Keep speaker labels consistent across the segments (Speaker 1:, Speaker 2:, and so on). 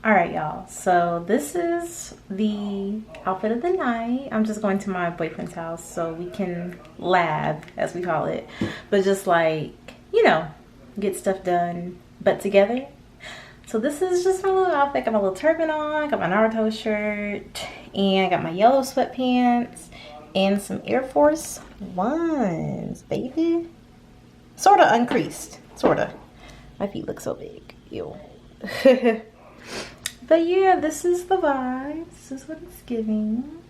Speaker 1: Alright y'all, so this is the outfit of the night. I'm just going to my boyfriend's house so we can lab, as we call it, but just like, you know, get stuff done but together. So this is just my little outfit. Got my little turban on, got my Naruto shirt, and I got my yellow sweatpants and some Air Force ones, baby. Sort of uncreased. Sort of. My feet look so big. Ew. But yeah, this is the vibe. This is what it's giving.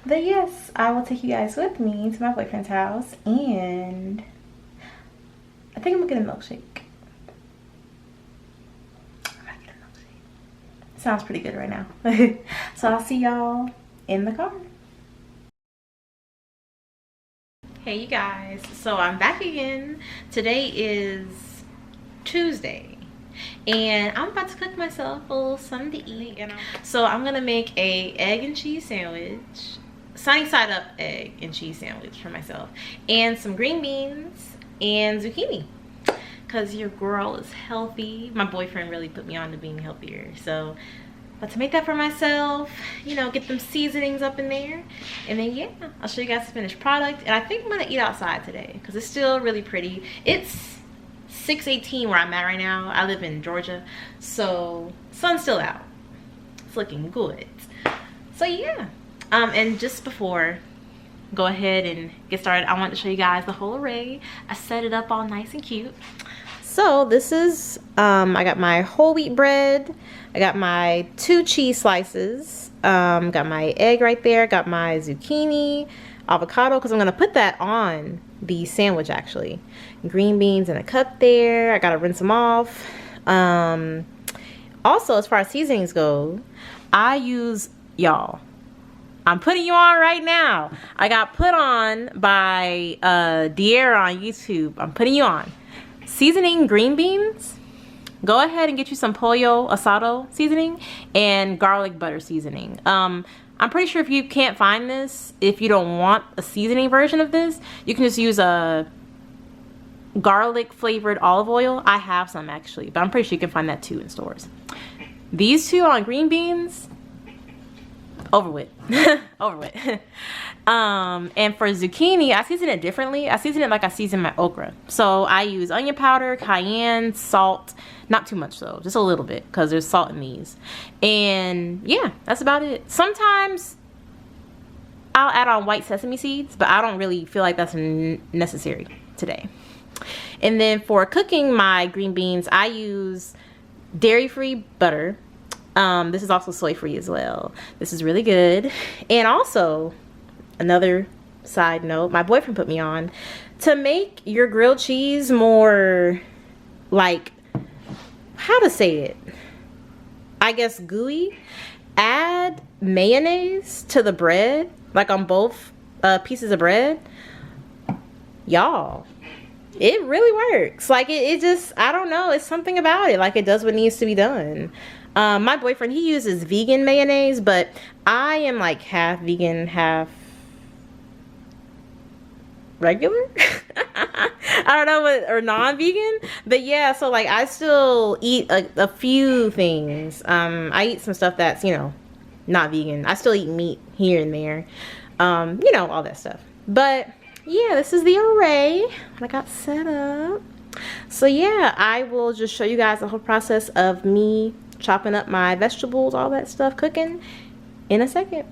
Speaker 1: But yes, I will take you guys with me to my boyfriend's house, and I think I'm gonna get a milkshake. I might get a milkshake. Sounds pretty good right now. So I'll see y'all in the car. Hey you guys, so I'm back again. Today is Tuesday and I'm about to cook myself a little something to eat. So I'm gonna make a egg and cheese sandwich, sunny side up egg and cheese sandwich for myself, and some green beans and zucchini, because your girl is healthy. My boyfriend really put me on to being healthier, so but to make that for myself, you know, get them seasonings up in there, and then yeah, I'll show you guys the finished product. And I think I'm gonna eat outside today because it's still really pretty. It's 6:18 where I'm at right now. I live in Georgia, so sun's still out. It's looking good. So yeah, and just before go ahead and get started, I want to show you guys the whole array. I set it up all nice and cute. So this is I got my whole wheat bread, I got my 2 cheese slices, got my egg right there, got my zucchini, avocado, because I'm gonna put that on the sandwich actually, green beans in a cup there. I gotta rinse them off. Also, as far as seasonings go, I use, y'all, I'm putting you on right now. I got put on by Diera on YouTube. I'm putting you on. Seasoning green beans, go ahead and get you some pollo asado seasoning and garlic butter seasoning. I'm pretty sure if you can't find this, if you don't want a seasoning version of this, you can just use a garlic flavored olive oil. I have some actually, but I'm pretty sure you can find that too in stores. These two on green beans, over with. Over with. And for zucchini, I season it differently. I season it like I season my okra. So I use onion powder, cayenne, salt, not too much though, just a little bit, because there's salt in these. And yeah, that's about it. Sometimes I'll add on white sesame seeds, but I don't really feel like that's necessary today. And then for cooking my green beans, I use dairy-free butter. This is also soy-free as well. This is really good. And also, another side note, my boyfriend put me on to make your grilled cheese more, like, how to say it, I guess gooey. Add mayonnaise to the bread, like on both pieces of bread. Y'all, it really works. Like it just, I don't know, it's something about it, like it does what needs to be done. My boyfriend, he uses vegan mayonnaise, but I am like half vegan, half regular. I don't know what, or non-vegan, but yeah, so like I still eat a few things. I eat some stuff that's, you know, not vegan. I still eat meat here and there, you know, all that stuff. But yeah, this is the array I got set up. So yeah, I will just show you guys the whole process of me chopping up my vegetables, all that stuff, cooking in a second.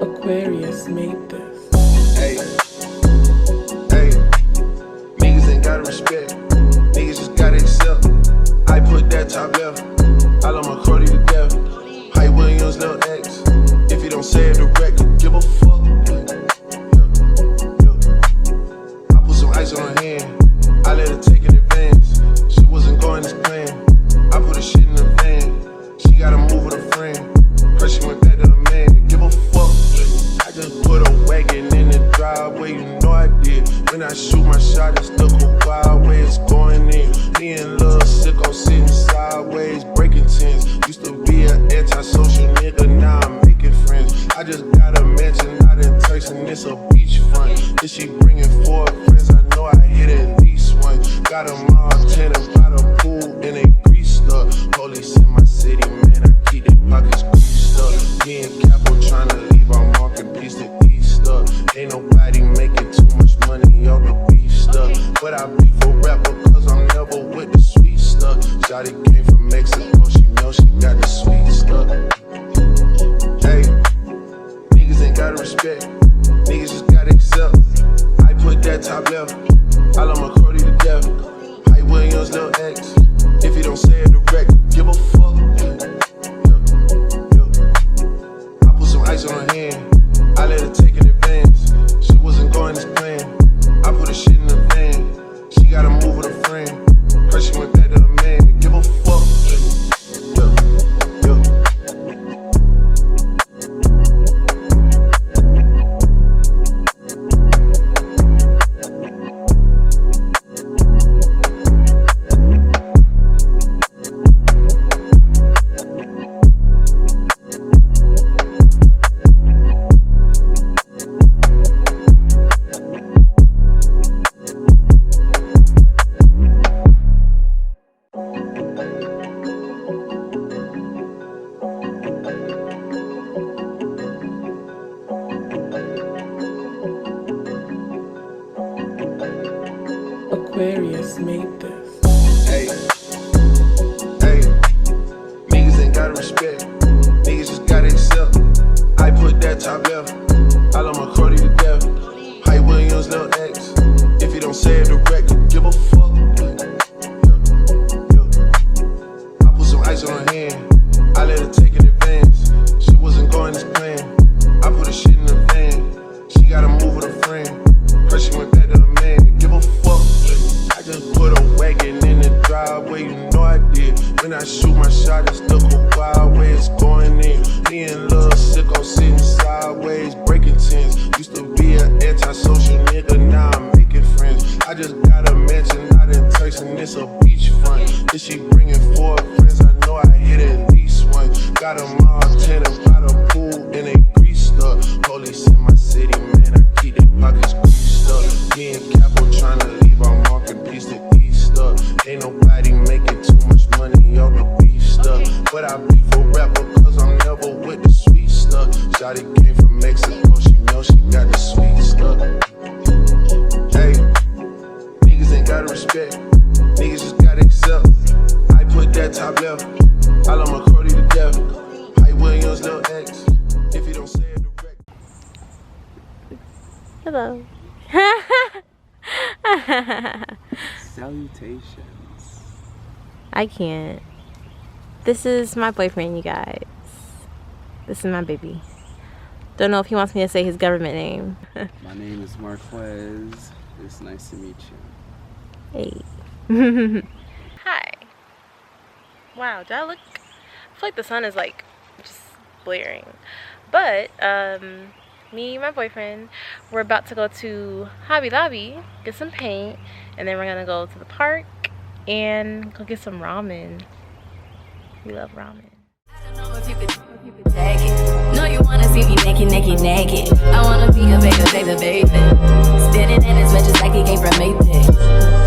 Speaker 2: Aquarius made this.
Speaker 3: Hey, hey, niggas ain't gotta respect, niggas just gotta accept. I put that top left, I love my Cardi to death. Hype Williams, Lil X, if you don't say it direct, give a fuck. I put some ice on her hand, I let her take in advance. She wasn't going as planned, I put her shit in the van. She gotta move with a friend, her she went back to the man, give a fuck. I just put a wagon in the driveway, you know I did. When I shoot my shot, it's the wild way it's going in. Me and Lil Sicko sitting sideways, breaking tens. Used to be an antisocial nigga, now I'm making friends. I just got a mansion out in Turks and it's a beachfront. If she bringing 4 friends, I know I hit at least one. Got them all tanning by the pool and they greased up. Police in my city, man, I keep their pockets greased up. Me and Capo tryna leave our market piece to East up. Ain't nobody making too much money on the beef stuff. Shawty came from Mexico, she know she got the sweet stuff. Hey, niggas ain't gotta respect, niggas just gotta accept. I put that top left, I love my Cody to death. Hype Williams, Lil X, if you don't say it direct, give a fuck. I put some ice on her hand, I let her take it in advance. She wasn't going as planned, I put her shit in the van. She gotta move with a friend, her she went back to her man, give a fuck.
Speaker 2: Aquarius made this.
Speaker 3: Hey, hey, niggas ain't gotta respect, niggas just gotta accept. I put that top left, I love my Cody to death. Hype Williams, Lil X, if you don't say it direct, give a fuck. I put some ice on her hand, I let her take it in advance. She wasn't going as planned, I put her shit in the van. She gotta move with a friend, her she went back to her man, give a fuck. I just put a wagon in the driveway, you know I did. When I shoot my shot, it's the cool wild way it's going in. Me and Lil Sicko sitting sideways, breaking tens. Used to be an antisocial nigga, now I'm making friends. I just got a mansion out in Turks and it's a beachfront. If she bringing 4 friends, I know I hit at least one. Got them all tenant by the pool and they greased up. Police in my city, man, I keep their pockets greased up. Me and Capo tryna leave our market piece to Easter. Ain't nobody making too much money on the beef stuff. But I be for rap because I'm never with the sweet stuff. Shawty came from Mexico, she know she got the sweet stuff. Hey, niggas ain't gotta respect, niggas just gotta accept. I put that top left, I love my Cody to death. Hype Williams, Lil X, if you don't say it direct.
Speaker 1: Hello.
Speaker 4: Salutations.
Speaker 1: I can't. This is my boyfriend, you guys. This is my baby. Don't know if he wants me to say his government name.
Speaker 4: My name is Marquez. It's nice to meet you.
Speaker 1: Hey. Hi. Wow, do I look... I feel like the sun is like just blaring. But, me and my boyfriend, we're about to go to Hobby Lobby, get some paint, and then we're gonna go to the park and go get some ramen. We love ramen.
Speaker 5: I don't know if you could take it. No, you wanna see me naked. I wanna be a baby. Spinning in his just like he came from Mayday.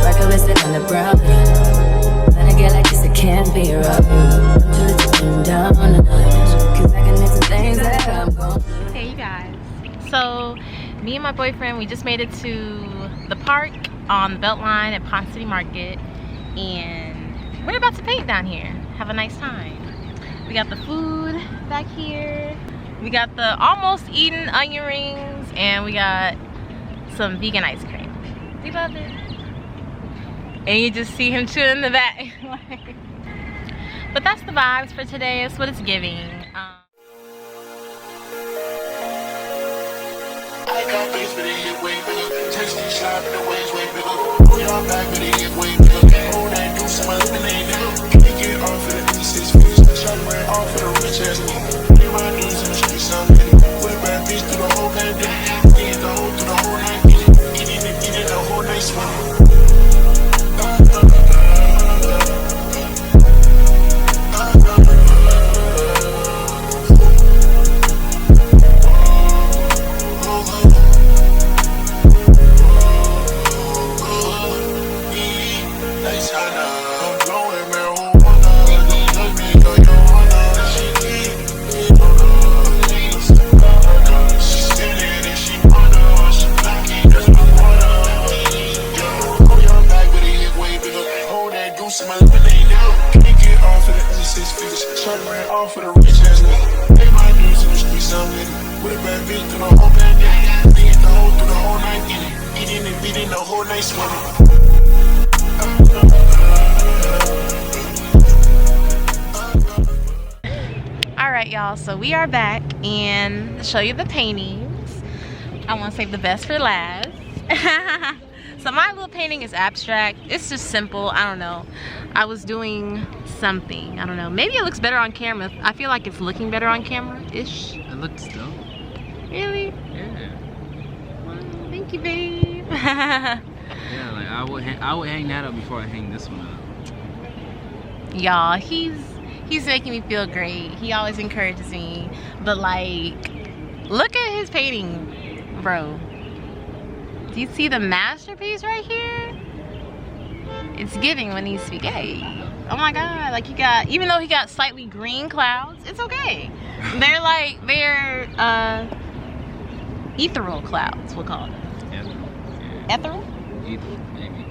Speaker 5: Rocket listed on the brown. When I get like this, it can't be rough. Till it's going down on the night. Cause I can make some things that I'm gon'.
Speaker 1: Hey you guys. So me and my boyfriend, we just made it to the park on the Beltline at Pond City Market, and we're about to paint down here. Have a nice time. We got the food back here. We got the almost eaten onion rings, and we got some vegan ice cream. We love it. And you just see him chewing in the back. But that's the vibes for today. That's what it's giving.
Speaker 3: I got face for the hit way bigger. Tasty shot in the ways way bigger. Pull your back for the hit way bigger. Hold that juice in my lemonade, nigga. Can't get off for the D6 fish. Shot ran off for the rich ass nigga. Play my dudes in the streets, I'm ready. Put a bad bitch through the whole pandemic. Get the whole through the whole night. Get it the whole night swimming. See my lemonade now. the 6 figures. Shorty ran off for the rich ass nigga. Pay my dues in the streets, I'm nigga. With a bad bitch through the whole pandemic. Beating the whole through the whole night, eating and beating the whole night swimming.
Speaker 1: Alright y'all, so we are back and to show you the paintings. I want to save the best for last. So my little painting is abstract. It's just simple. I don't know. I was doing something. I don't know. Maybe it looks better on camera. I feel like it's looking better on camera-ish.
Speaker 4: It looks dope.
Speaker 1: Really?
Speaker 4: Yeah.
Speaker 1: Well, thank you, babe.
Speaker 4: Yeah, like I would hang that up before I hang this one up.
Speaker 1: Y'all, he's making me feel great. He always encourages me. But like, look at his painting, bro. Do you see the masterpiece right here? It's giving when he speaks. Hey, oh my God! Like he got, even though he got slightly green clouds, it's okay. They're ethereal clouds. We'll call them. Ethereal.
Speaker 4: Ethereal, maybe.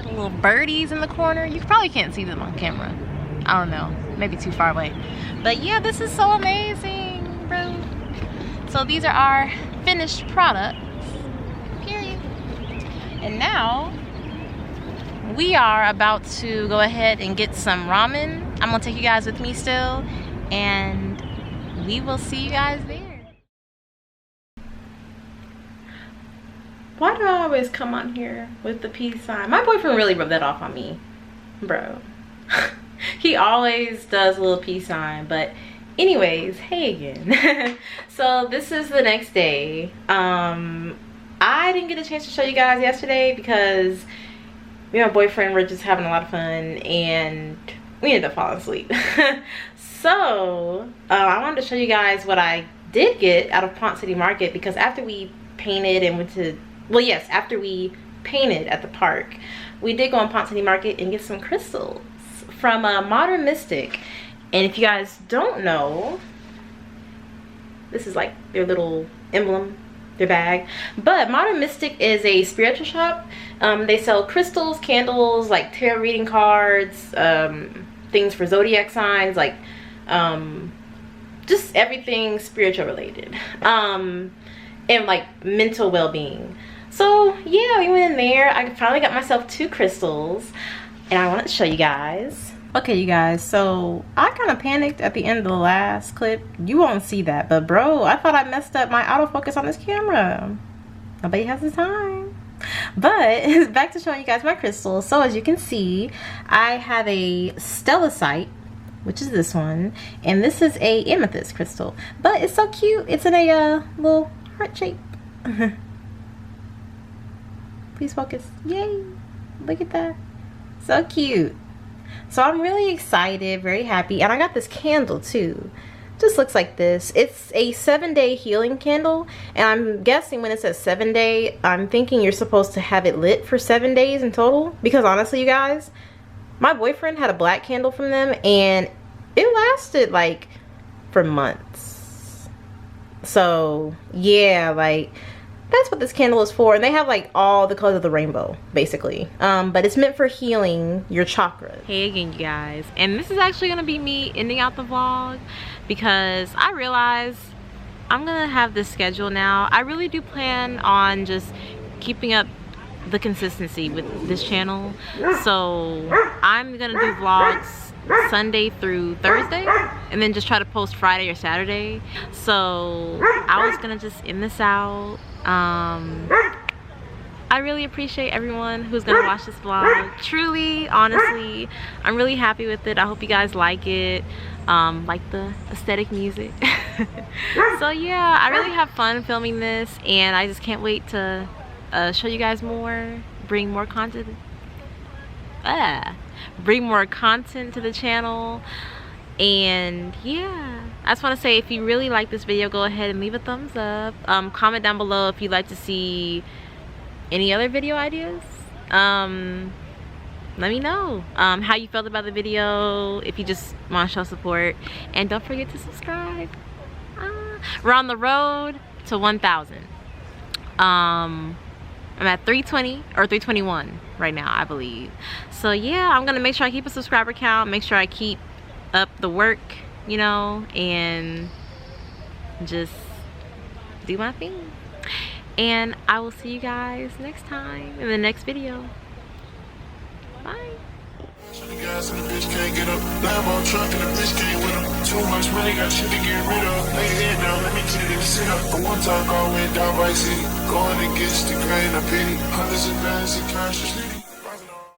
Speaker 1: Little birdies in the corner. You probably can't see them on camera. I don't know. Maybe too far away. But yeah, this is so amazing, bro. So these are our finished products. Period. And now we are about to go ahead and get some ramen. I'm gonna take you guys with me still, and we will see you guys there. Why do I always come on here with the peace sign? My boyfriend really rubbed that off on me, bro. He always does a little peace sign. But anyways, hey again. So this is the next day. I didn't get a chance to show you guys yesterday because me and my boyfriend were just having a lot of fun and we ended up falling asleep. So I wanted to show you guys what I did get out of Ponce City Market, because after we painted and went to, well, yes, after we painted at the park, we did go on Ponce City Market and get some crystals from Modern Mystic. And if you guys don't know, this is like their little emblem, their bag. But Modern Mystic is a spiritual shop. They sell crystals, candles, like tarot reading cards, things for zodiac signs, like just everything spiritual related, and like mental well-being. So yeah, we went in there. I finally got myself 2 crystals and I wanted to show you guys. Okay, you guys, so I kind of panicked at the end of the last clip. You won't see that, but bro, I thought I messed up my autofocus on this camera. Nobody has the time. But back to showing you guys my crystals. So as you can see, I have a stellacite, which is this one, and this is a amethyst crystal. But it's so cute. It's in a little heart shape. Please focus. Yay! Look at that. So cute. So I'm really excited, very happy. And I got this candle too. Just looks like this. It's a 7-day healing candle. And I'm guessing when it says 7-day, I'm thinking you're supposed to have it lit for 7 days in total. Because honestly, you guys, my boyfriend had a black candle from them and it lasted like for months. So yeah, like that's what this candle is for. And they have like all the colors of the rainbow basically, but it's meant for healing your chakras. Hey again, you guys, and this is actually gonna be me ending out the vlog because I realize I'm gonna have this schedule now. I really do plan on just keeping up the consistency with this channel, so I'm gonna do vlogs Sunday through Thursday and then just try to post Friday or Saturday. So I was gonna just end this out. I really appreciate everyone who's gonna watch this vlog. Truly, honestly, I'm really happy with it. I hope you guys like it, like the aesthetic music. So yeah, I really have fun filming this and I just can't wait to show you guys more, bring more content to the channel. And yeah, I just want to say, if you really like this video, go ahead and leave a thumbs up. Comment down below if you'd like to see any other video ideas. Let me know how you felt about the video, if you just want to show support, and don't forget to subscribe. We're on the road to 1,000. I'm at 320 or 321 right now, I believe. So yeah, I'm gonna make sure I keep a subscriber count, make sure I keep up the work, you know, and just do my thing. And I will see you guys next time in the next video. Bye.
Speaker 3: The guys and the bitch can't get up. Lambo truck and the bitch can't win up. Too much money, got shit to get rid of. Lay your head down, let me get it in the sit up. For one time, I went down by city. Going against the grain of pity. Hundreds of bands and consciously.